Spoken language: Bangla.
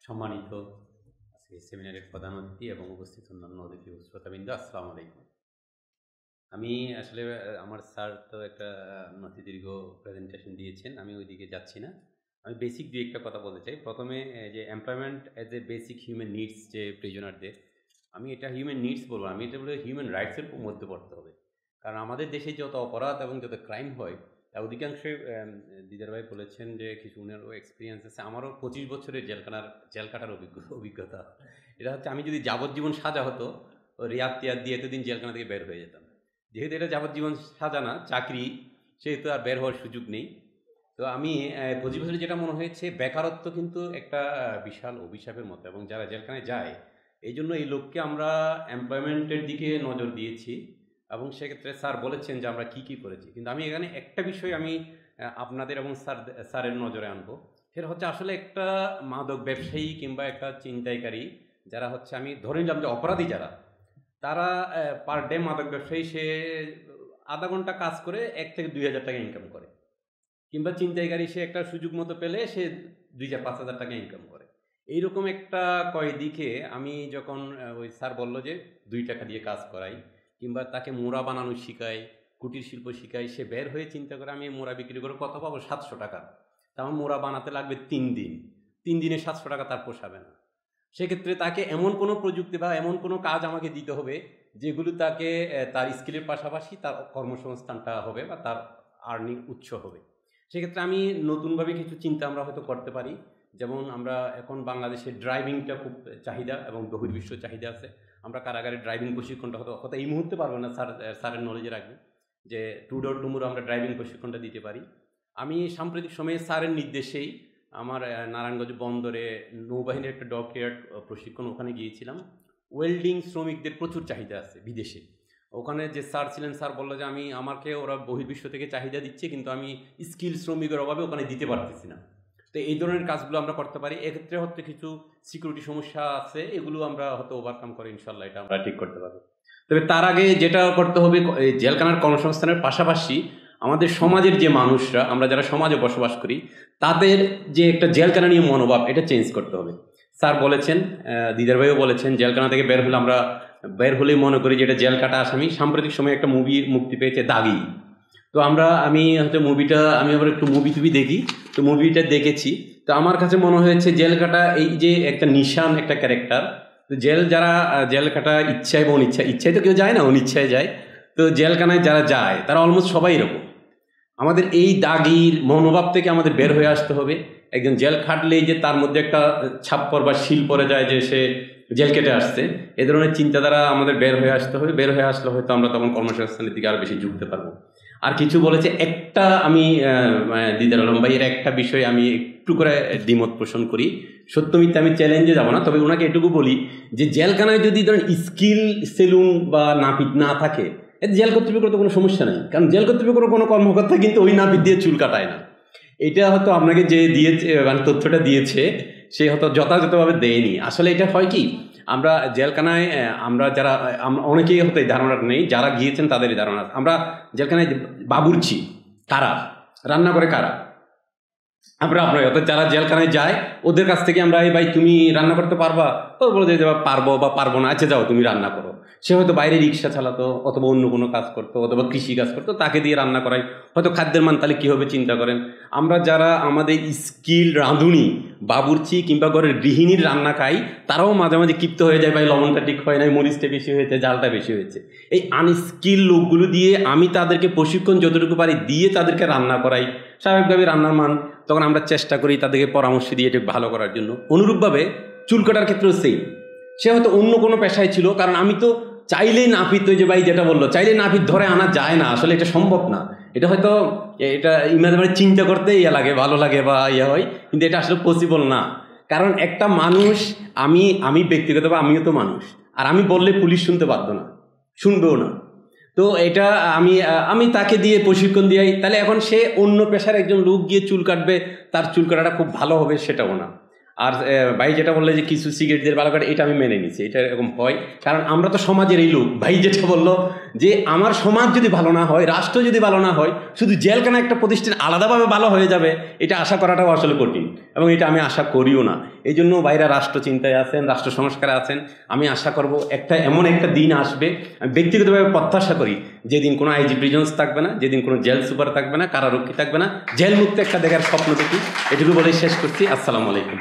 সম্মানিত আজকে সেমিনারের প্রধান অতিথি এবং উপস্থিত অন্যান্য অতিথি ও শ্রোতাবৃন্দ, আসসালামু আলাইকুম। আমি আসলে আমার স্যার তো একটা দীর্ঘ প্রেজেন্টেশন দিয়েছেন, আমি ওইদিকে যাচ্ছি না। আমি বেসিক দুই একটা কথা বলতে চাই। প্রথমে যে employment as a basic human needs যে প্রিজনারদের, আমি এটা হিউম্যান নিডস বলবো, আমি এটা বলে হিউম্যান রাইটসের মধ্যে পড়তে হবে। কারণ আমাদের দেশে যত অপরাধ এবং যত ক্রাইম হয়, অধিকাংশই দিদার ভাই বলেছেন যে কিছু উনারও এক্সপিরিয়েন্স আছে। আমারও 25 বছরের জেল কাটার অভিজ্ঞতা। এটা হচ্ছে, আমি যদি যাবজ্জীবন সাজা হতো, রিয়াদ তিয়াদ দিয়ে এতদিন জেলখানা থেকে বের হয়ে যেতাম। যেহেতু এটা যাবজ্জীবন সাজা না, চাকরি, সেহেতু আর বের হওয়ার সুযোগ নেই। তো আমি 25 বছরে যেটা মনে হয়েছে, বেকারত্ব কিন্তু একটা বিশাল অভিশাপের মতো, এবং যারা জেলখানায় যায় এই জন্য এই লোককে আমরা এমপ্লয়মেন্টের দিকে নজর দিয়েছি, এবং সেক্ষেত্রে স্যার বলেছেন যে আমরা কি করেছি। কিন্তু আমি এখানে একটা বিষয় আমি আপনাদের এবং স্যারের নজরে আনবো। সেটা হচ্ছে আসলে একটা মাদক ব্যবসায়ী কিংবা একটা ছিনতাইকারী যারা হচ্ছে, আমি ধরে নিলাম যে অপরাধী যারা, তারা পার ডে মাদক ব্যবসায়ী সে আধা ঘন্টা কাজ করে 1 থেকে 2,000 টাকা ইনকাম করে, কিংবা ছিনতাইকারী সে একটা সুযোগ মতো পেলে সে 2,000-5,000 টাকা ইনকাম করে। এইরকম একটা কয়েদিকে আমি যখন ওই স্যার বলল যে 2 টাকা দিয়ে কাজ করাই, কিংবা তাকে মোড়া বানানো শিখাই, কুটির শিল্প শিখাই, সে বের হয়ে চিন্তা করে আমি মোড়া বিক্রি করে কত পাবো, 700 টাকা। তা আমার মোড়া বানাতে লাগবে 3 দিন, 3 দিনে 700 টাকা তার পোষাবে না। সেক্ষেত্রে তাকে এমন কোনো প্রযুক্তি বা এমন কোনো কাজ আমাকে দিতে হবে যেগুলো তাকে তার স্কিলের পাশাপাশি তার কর্মসংস্থানটা হবে বা তার আর্নিং উৎস হবে। সেক্ষেত্রে আমি নতুনভাবে কিছু চিন্তা আমরা হয়তো করতে পারি। যেমন আমরা এখন বাংলাদেশে ড্রাইভিংটা খুব চাহিদা এবং বহির্বিশ্ব চাহিদা আছে। আমরা কারাগারে ড্রাইভিং প্রশিক্ষণটা হয়তো এই মুহূর্তে পারবো না, স্যারের নলেজে রাখবেন যে টু ডোর টুমুরো আমরা ড্রাইভিং প্রশিক্ষণটা দিতে পারি। আমি সাম্প্রতিক সময়ে স্যারের নির্দেশেই আমার নারায়ণগঞ্জ বন্দরে নৌবাহিনীর একটা ডকইয়ার্ড প্রশিক্ষণ, ওখানে গিয়েছিলাম। ওয়েল্ডিং শ্রমিকদের প্রচুর চাহিদা আছে বিদেশে। ওখানে যে স্যার ছিলেন, স্যার বললো যে আমাকে ওরা বহির্বিশ্ব থেকে চাহিদা দিচ্ছে, কিন্তু আমি স্কিল শ্রমিকের অভাবে ওখানে দিতে পারতেছি না। তো এই ধরনের কাজগুলো আমরা করতে পারি। এক্ষেত্রে হয়তো কিছু সিকিউরিটি সমস্যা আছে, এগুলো আমরা হয়তো ওভারকাম করে ইনশাল্লাহ এটা আমরা ঠিক করতে পারবো। তবে তার আগে যেটা করতে হবে, জেলখানার কর্মসংস্থানের পাশাপাশি আমাদের সমাজের যে মানুষরা, আমরা যারা সমাজে বসবাস করি, তাদের যে একটা জেলখানা নিয়ে মনোভাব, এটা চেঞ্জ করতে হবে। স্যার বলেছেন, দিদার ভাইও বলেছেন, জেলখানা থেকে বের হলেই মনে করি যে এটা জেল কাটা আসামি। সাম্প্রতিক সময়ে একটা মুভি মুক্তি পেয়েছে, দাগি। তো আমি হয়তো আমি আবার একটু মুভি টুভি দেখি, তো মুভিটা দেখেছি। তো আমার কাছে মনে হয়েছে জেল কাটা এই যে একটা নিশান, একটা ক্যারেক্টার। তো যারা জেল কাটা ইচ্ছায় বা ইচ্ছায় তো কেউ যায় না, অনিচ্ছায় যায়। তো জেলখানায় যারা যায় তারা অলমোস্ট সবাই এরকম। আমাদের এই দাগির মনোভাব থেকে আমাদের বের হয়ে আসতে হবে। একজন জেল খাটলেই যে তার মধ্যে একটা ছাপ্পর বা শিল পড়ে যায় যে সে জেল কেটে আসছে, এ ধরনের চিন্তাধারা আমাদের বের হয়ে আসতে হবে। বের হয়ে আসলে হয়তো আমরা তখন কর্মসংস্থানের দিকে আরও বেশি ঝুঁকতে পারবো। আর কিছু বলেছে, একটা আমি দিদার আলম ভাইয়ের একটা বিষয় আমি একটু করে দ্বিমত পোষণ করি। সত্য মিথ্যা আমি চ্যালেঞ্জে যাব না, তবে ওনাকে এটুকু বলি যে জেলখানায় যদি ধরেন স্কিল সেলুন বা নাপিত না থাকে, জেল কর্তৃপক্ষের তো কোনো সমস্যা নেই। কারণ জেল কর্তৃপক্ষের কোনো কর্মকর্তা কিন্তু ওই নাপিত দিয়ে চুল কাটায় না। এটা হয়তো আপনাকে যে দিয়েছে, মানে তথ্যটা দিয়েছে, সে হয়তো যথাযথভাবে দেয়নি। আসলে এটা হয় কি, আমরা জেলখানায় আমরা যারা অনেকেই হয়তো এই ধারণাটা নেই, যারা গিয়েছেন তাদের এই ধারণা। আমরা জেলখানায় বাবুর্চি কারা, রান্না করে কারা, আমরা অর্থাৎ যারা জেলখানায় যায় ওদের কাছ থেকে আমরা, এই ভাই তুমি রান্না করতে পারবা, তো বলে যে পারবো বা পারবো না, আচ্ছা যাও তুমি রান্না করো। সে হয়তো বাইরে রিক্সা চালাতো অথবা অন্য কোনো কাজ করতো অথবা কৃষি কাজ করতো, তাকে দিয়ে রান্না করাই। হয়তো খাদ্যের মান তাহলে কী হবে চিন্তা করেন। আমরা যারা আমাদের স্কিল রাঁধুনি, বাবুর্চি কিংবা ঘরের গৃহিণীর রান্না খাই, তারাও মাঝে মাঝে ক্ষিপ্ত হয়ে যায়, ভাই লবণটা ঠিক হয় নাই, মরিচটা বেশি হয়েছে, জালটা বেশি হয়েছে। এই আনস্কিল লোকগুলো দিয়ে আমি তাদেরকে প্রশিক্ষণ যতটুকু পারি দিয়ে তাদেরকে রান্না করাই। স্বাভাবিকভাবে রান্নার মান তখন আমরা চেষ্টা করি তাদেরকে পরামর্শ দিয়ে এটা ভালো করার জন্য। অনুরূপভাবে চুল কাটার ক্ষেত্রেও সেই, সে হয়তো অন্য কোনো পেশায় ছিল। কারণ আমি তো চাইলেই নাপিত, ওই যে ভাই যেটা বললো, চাইলেই নাপিত ধরে আনা যায় না, আসলে এটা সম্ভব না। এটা হয়তো এটা ইমাজিনে চিন্তা করতে লাগে, ভালো লাগে বা হয়, কিন্তু এটা আসলে পসিবল না। কারণ একটা মানুষ, আমি ব্যক্তিগতভাবে আমিও তো মানুষ, আর আমি বললে পুলিশ শুনতে বাধ্য না, শুনবেও না। তো এটা আমি তাকে দিয়ে প্রশিক্ষণ দিই, তাহলে এখন সে অন্য পেশার একজন লোক গিয়ে চুল কাটবে, তার চুল কাটাটা খুব ভালো হবে সেটাও না। আর ভাই যেটা বললে যে কিছু সিগারেট দিয়ে ভালো করে, এটা আমি মেনে নিচ্ছি, এটা এরকম হয়, কারণ আমরা তো সমাজের এই লোক। ভাই যেটা বললো যে আমার সমাজ যদি ভালো না হয়, রাষ্ট্র যদি ভালো না হয়, শুধু জেলখানা একটা প্রতিষ্ঠান আলাদাভাবে ভালো হয়ে যাবে, এটা আশা করাটাও আসলে কঠিন, এবং এটা আমি আশা করিও না। এই জন্য ভাইরা রাষ্ট্র চিন্তায় আছেন, রাষ্ট্র সংস্কারে আছেন। আমি আশা করব এমন একটা দিন আসবে, আমি ব্যক্তিগতভাবে প্রত্যাশা করি, যেদিন কোনো আইজি প্রিজন্স থাকবে না, যেদিন কোনো জেল সুপার থাকবে না, কারারক্ষী থাকবে না, জেল মুক্ত একটা দেখার স্বপ্ন দেখি। এটুকু বলেই শেষ করছি। আসসালামু আলাইকুম।